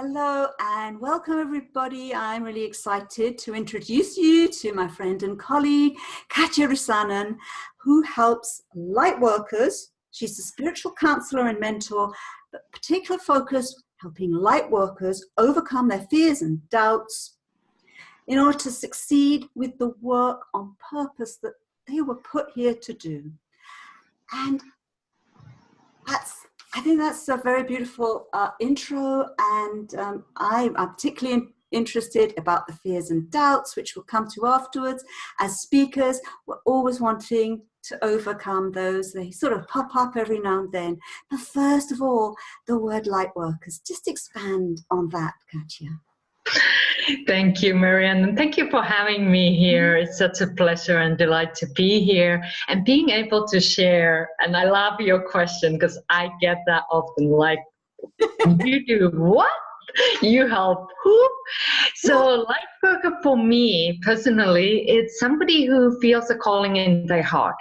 Hello and welcome everybody. I'm really excited to introduce you to my friend and colleague, Katja Rusanen, who helps Lightworkers. She's a spiritual counselor and mentor, but particular focus helping Lightworkers overcome their fears and doubts in order to succeed with the work on purpose that they were put here to do. And I think that's a very beautiful intro, and I'm particularly interested about the fears and doubts, which we'll come to afterwards. As speakers, we're always wanting to overcome those. They sort of pop up every now and then. But first of all, the word Lightworkers. Just expand on that, Katja. Thank you, Marianne, and thank you for having me here. It's such a pleasure and delight to be here and being able to share. And I love your question because I get that often, like, you do what? You help who? So Lightworker for me personally, it's somebody who feels a calling in their heart,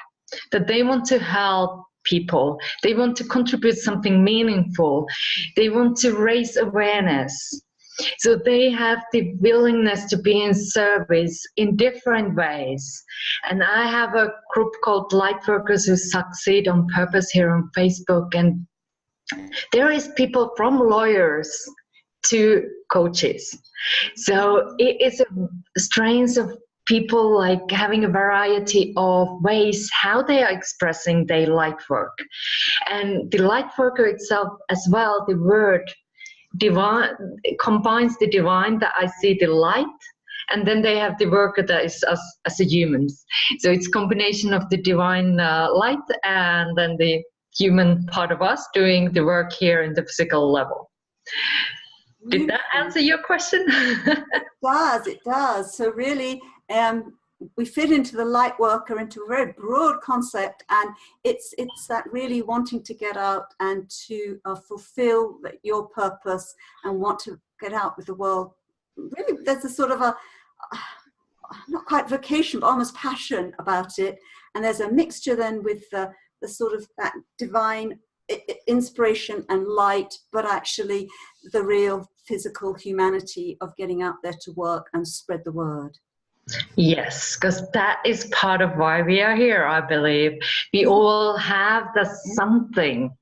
that they want to help people. They want to contribute something meaningful. They want to raise awareness. So they have the willingness to be in service in different ways. And I have a group called Lightworkers Who Succeed on Purpose here on Facebook. And there is people from lawyers to coaches. So it is a strange of people like having a variety of ways how they are expressing their light work. And the Lightworker itself as well, the word divine, it combines the divine, that I see the light, and then they have the worker that is us as a humans. So it's a combination of the divine light and then the human part of us doing the work here in the physical level. Did that answer your question? It does. So really, we fit into the Lightworker into a very broad concept, and it's that really wanting to get out and to fulfill your purpose and want to get out with the world. Really, there's a sort of a not quite vocation, but almost passion about it. And there's a mixture then with the sort of that divine inspiration and light, but actually the real physical humanity of getting out there to work and spread the word. Yes, because that is part of why we are here, I believe. We all have the something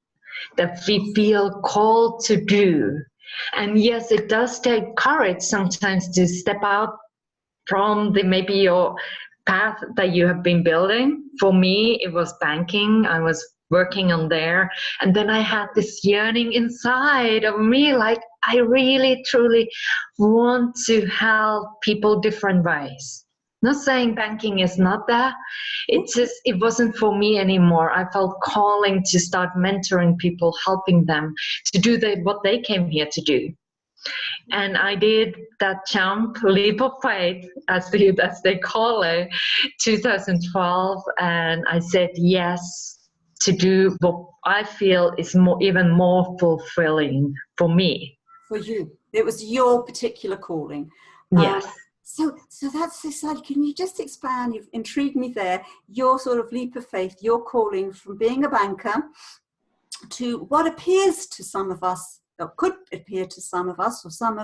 that we feel called to do. And yes, it does take courage sometimes to step out from maybe your path that you have been building. For me, it was banking. I was working on there. And then I had this yearning inside of me, like I really, truly want to help people different ways. Not saying banking is not that. It's just, it wasn't for me anymore. I felt calling to start mentoring people, helping them to do what they came here to do. And I did that leap of faith, as they call it, 2012. And I said yes to do what I feel is even more fulfilling for me. For you. It was your particular calling. Yes. So that's this side. Can you just expand? You've intrigued me there. Your sort of leap of faith, your calling from being a banker to what appears to some of us, or could appear to some of us, or some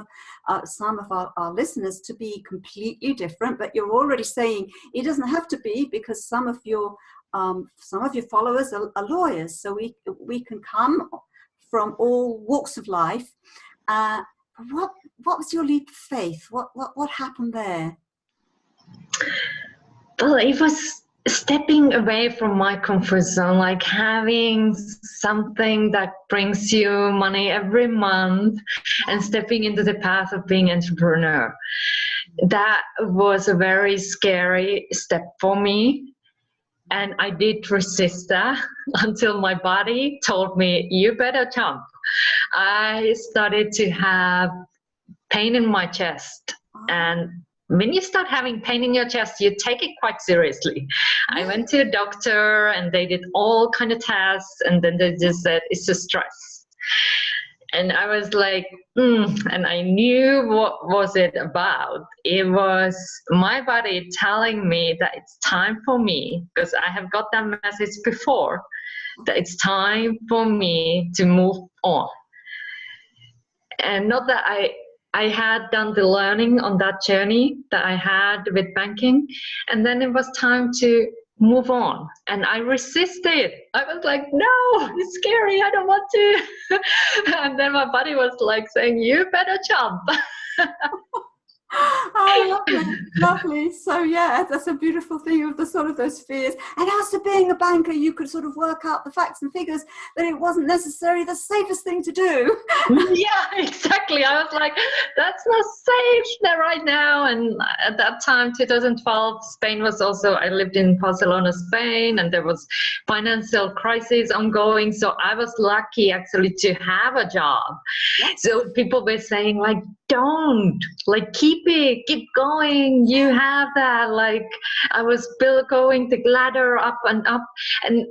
of our listeners to be completely different. But you're already saying it doesn't have to be, because some of your followers are lawyers. So we can come from all walks of life. What was your leap of faith? What happened there? Well, it was stepping away from my comfort zone, like having something that brings you money every month and stepping into the path of being an entrepreneur. That was a very scary step for me. And I did resist that until my body told me, you better jump. I started to have pain in my chest. And when you start having pain in your chest, you take it quite seriously. I went to a doctor and they did all kind of tests, and then they just said, it's just stress. And I was like, and I knew what was it about. It was my body telling me that it's time for me, because I have got that message before, that it's time for me to move on. And not that I had done the learning on that journey that I had with banking, and then it was time to move on, and I resisted. I was like, no, it's scary, I don't want to. And then my body was like saying, you better jump. Oh, lovely, lovely. So yeah, that's a beautiful thing of the sort of those fears. And after being a banker, you could sort of work out the facts and figures that it wasn't necessarily the safest thing to do. Yeah, exactly. I was like, that's not safe there right now. And at that time, 2012, Spain was also, I lived in Barcelona, Spain, and there was financial crisis ongoing. So I was lucky actually to have a job. Yes. So people were saying like, don't, like, keep going, you have that. Like, I was still going the ladder up and up, and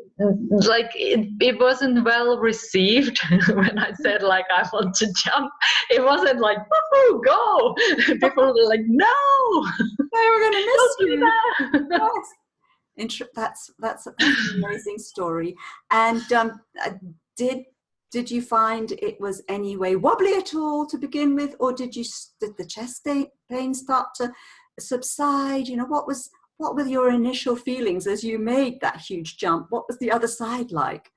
like it wasn't well received when I said like I want to jump. It wasn't like, woo, go. People were like, no, they were going to miss you. That. Yes. That's an amazing story. And did you find it was any way wobbly at all to begin with, or did the chest pain start to subside? You know, what were your initial feelings as you made that huge jump? What was the other side like?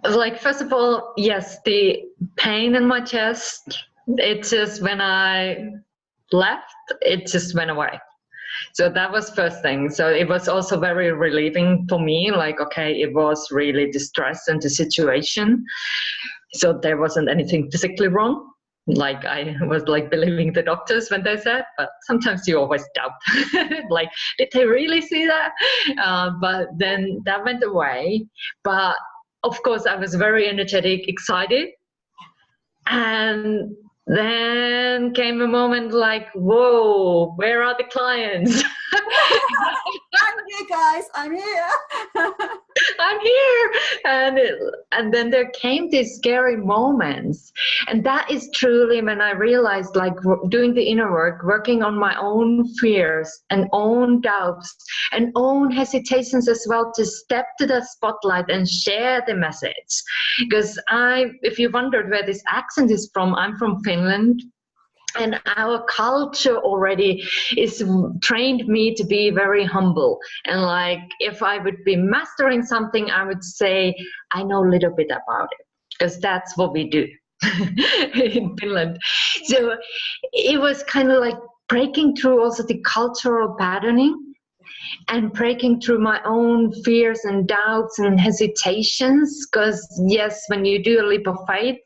Like, first of all, yes, the pain in my chest, it just, when I left, it just went away. So that was first thing. So it was also very relieving for me. Like, okay, it was really the stress and the situation. So there wasn't anything physically wrong. Like, I was like believing the doctors when they said, but sometimes you always doubt. Like, did they really see that? But then that went away. But of course, I was very energetic, excited. And then came a moment like, whoa, where are the clients? I'm here, guys, I'm here. I'm here. And then there came these scary moments. And that is truly when I realized, like, doing the inner work, working on my own fears and own doubts and own hesitations as well, to step to the spotlight and share the message. Because if you wondered where this accent is from, I'm from Finland. And our culture already is trained me to be very humble. And like, if I would be mastering something, I would say, I know a little bit about it, because that's what we do in Finland. So it was kind of like breaking through also the cultural patterning and breaking through my own fears and doubts and hesitations. Because yes, when you do a leap of faith,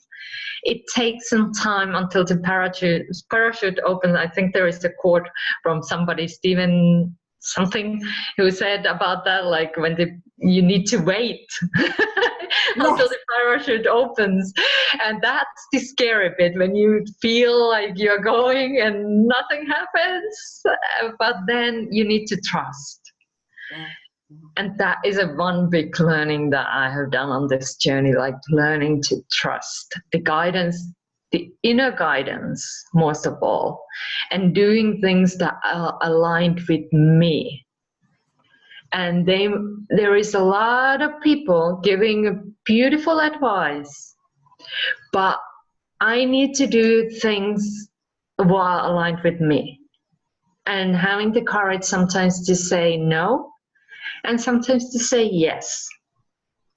it takes some time until the parachute opens. I think there is a quote from somebody, Stephen something, who said about that, like, when you need to wait until the parachute opens. And that's the scary bit, when you feel like you're going and nothing happens, but then you need to trust. Yeah. And that is one big learning that I have done on this journey, like learning to trust the guidance, the inner guidance, most of all, and doing things that are aligned with me. And there is a lot of people giving beautiful advice, but I need to do things while aligned with me, and having the courage sometimes to say no, and sometimes to say yes.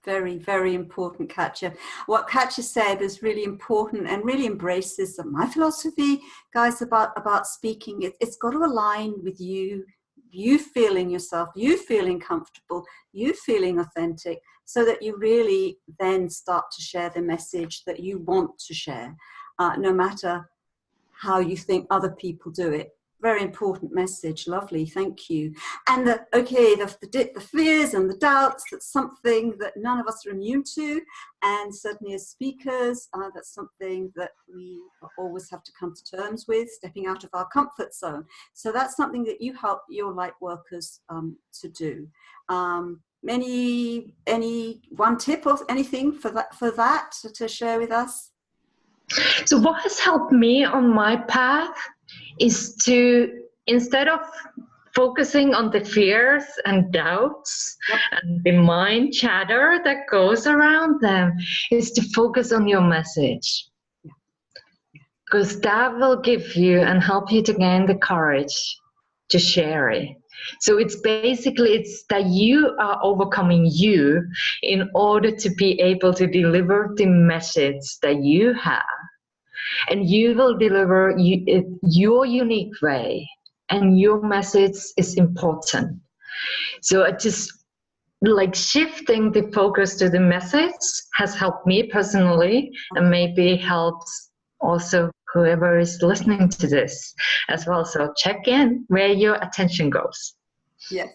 Very, very important, Katja. What Katja said is really important and really embraces my philosophy, guys, about speaking. It's got to align with you feeling yourself, you feeling comfortable, you feeling authentic, so that you really then start to share the message that you want to share, no matter how you think other people do it. Very important message. Lovely. Thank you. And the fears and the doubts, that's something that none of us are immune to. And certainly as speakers, that's something that we always have to come to terms with, stepping out of our comfort zone. So that's something that you help your light workers to do. Any one tip or anything for that to share with us? So what has helped me on my path is to, instead of focusing on the fears and doubts and the mind chatter that goes around them, is to focus on your message. because that will give you and help you to gain the courage to share it. So it's basically, it's that you are overcoming you in order to be able to deliver the message that you have, and you will deliver it your unique way, and your message is important. So it just like shifting the focus to the message has helped me personally, and maybe helps also whoever is listening to this as well. So check in where your attention goes. Yes.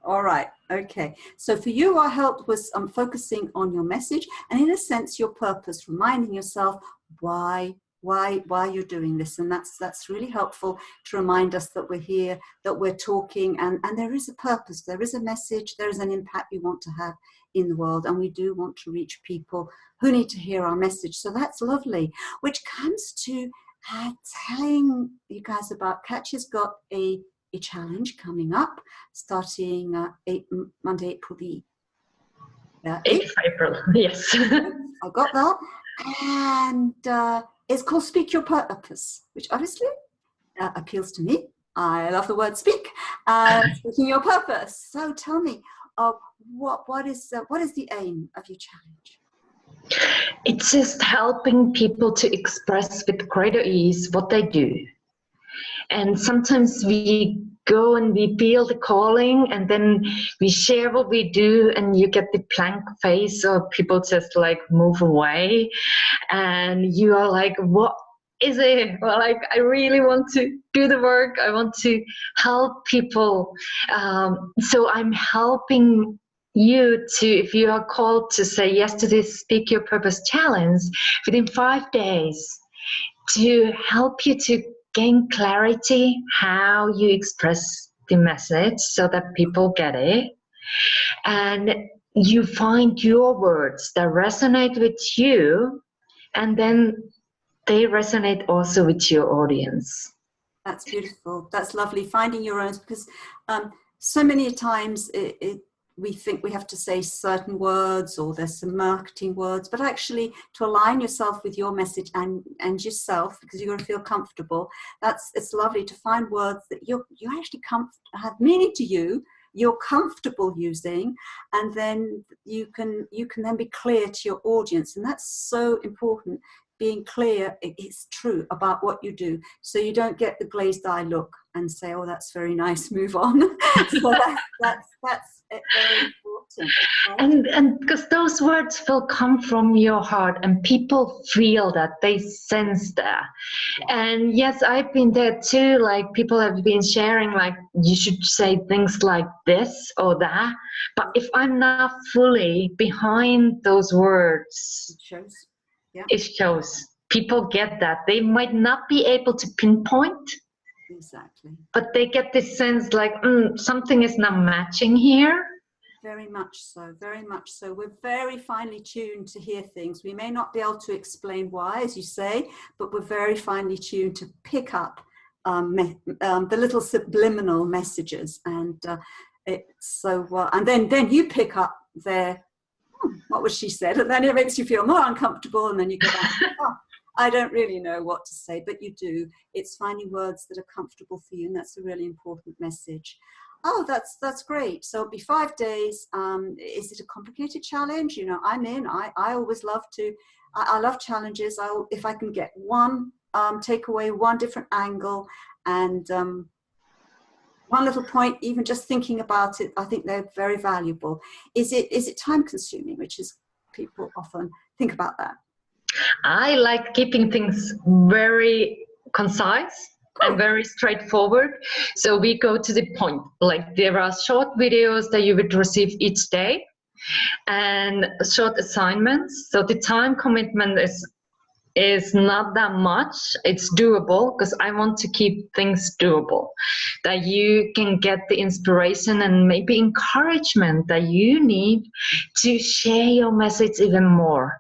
All right. Okay. So for you, our help was focusing on your message and, in a sense, your purpose, reminding yourself why you're doing this. And that's really helpful to remind us that we're here, that we're talking, and there is a purpose, there is a message, there is an impact we want to have in the world, and we do want to reach people who need to hear our message. So that's lovely. Which comes to telling you guys about Katja's got a challenge coming up starting Monday, April the 8th April, yes. I got that. And it's called Speak Your Purpose, which obviously appeals to me. I love the word speak, speaking your purpose. So tell me, what is the aim of your challenge? It's just helping people to express with greater ease what they do. And sometimes we go and we feel the calling, and then we share what we do, and you get the blank face, or people just like move away, and you are like, what is it? Well, like, I really want to do the work. I want to help people. So I'm helping you to, if you are called to say yes to this Speak Your Purpose challenge within 5 days, to help you to gain clarity how you express the message so that people get it, and you find your words that resonate with you, and then they resonate also with your audience. That's beautiful. That's lovely. Finding your own, because so many times we think we have to say certain words, or there's some marketing words, but actually to align yourself with your message and yourself, because you're going to feel comfortable. It's lovely to find words that you actually have meaning to you, you're comfortable using, and then you can then be clear to your audience. And that's so important. Being clear, it's true about what you do, so you don't get the glazed eye look and say, oh, that's very nice, move on. So that's very important. Okay? And because those words will come from your heart, and people feel that, they sense that. Yeah. And yes, I've been there too, like people have been sharing, like, you should say things like this or that, but if I'm not fully behind those words, it shows. Yeah. It shows. People get that. They might not be able to pinpoint. Exactly. But they get this sense like, something is not matching here. Very much so, very much so. We're very finely tuned to hear things. We may not be able to explain why, as you say, but we're very finely tuned to pick up the little subliminal messages. And it's so, and then you pick up their, what was she said? And then it makes you feel more uncomfortable, and then you go back, oh, I don't really know what to say, but you do. It's finding words that are comfortable for you, and that's a really important message. Oh, that's great. So it'll be 5 days. Is it a complicated challenge? You know, I'm in. I always love to, I love challenges. If I can get one takeaway, one different angle, and one little point, even just thinking about it, I think they're very valuable. Is it time consuming, which is, people often think about that? I like keeping things very concise and very straightforward. So we go to the point. Like, there are short videos that you would receive each day and short assignments. So the time commitment is not that much. It's doable, because I want to keep things doable, that you can get the inspiration and maybe encouragement that you need to share your message even more.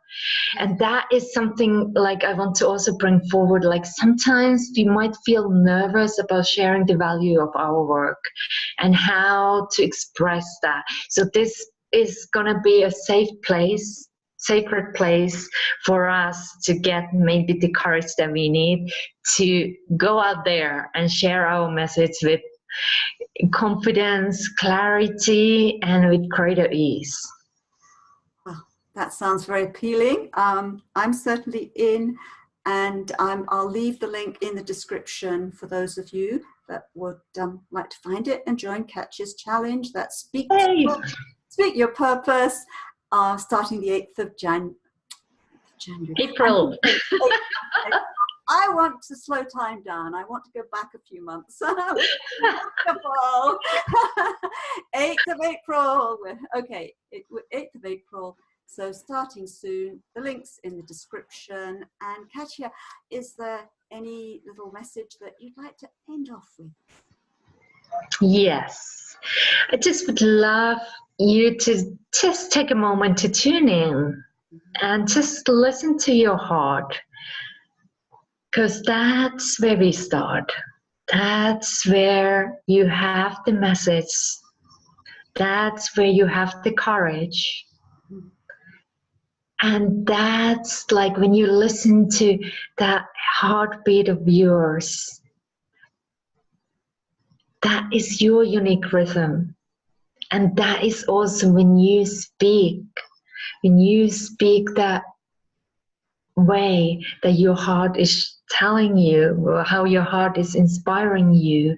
And that is something like I want to also bring forward. Like, sometimes we might feel nervous about sharing the value of our work and how to express that. So this is gonna be a safe place sacred place for us to get maybe the courage that we need to go out there and share our message with confidence, clarity, and with greater ease. Well, that sounds very appealing. I'm certainly in, and I'll leave the link in the description for those of you that would like to find it and join Katja's challenge. That's Speak Your Purpose, starting the 8th of January. April. I want to slow time down. I want to go back a few months. Wonderful. 8th of April. Okay, 8th of April. So starting soon. The link's in the description. And Katja, is there any little message that you'd like to end off with? Yes. I just would love you to just take a moment to tune in and just listen to your heart. Because that's where we start. That's where you have the message. That's where you have the courage. And that's like when you listen to that heartbeat of yours, that is your unique rhythm. And that is also when you speak that way that your heart is telling you, or how your heart is inspiring you,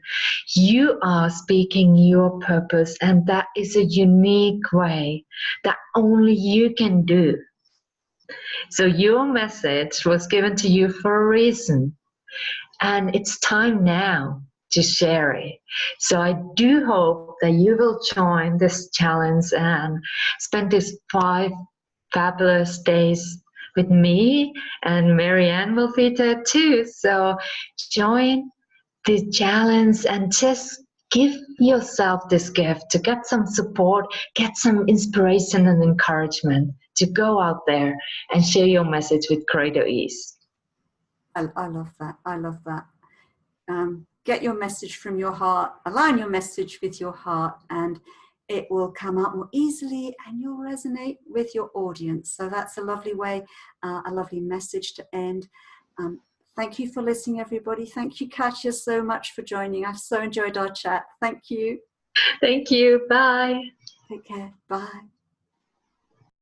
you are speaking your purpose, and that is a unique way that only you can do. So your message was given to you for a reason, and it's time now to share it. So I do hope that you will join this challenge and spend these 5 fabulous days with me, and Marianne will be there too. So join the challenge and just give yourself this gift to get some support, get some inspiration and encouragement to go out there and share your message with greater ease. I love that. I love that. Get your message from your heart, align your message with your heart, and it will come out more easily and you'll resonate with your audience. So that's a lovely way, a lovely message to end. Thank you for listening, everybody. Thank you, Katja, so much for joining. I've so enjoyed our chat. Thank you. Thank you. Bye. Take care. Bye.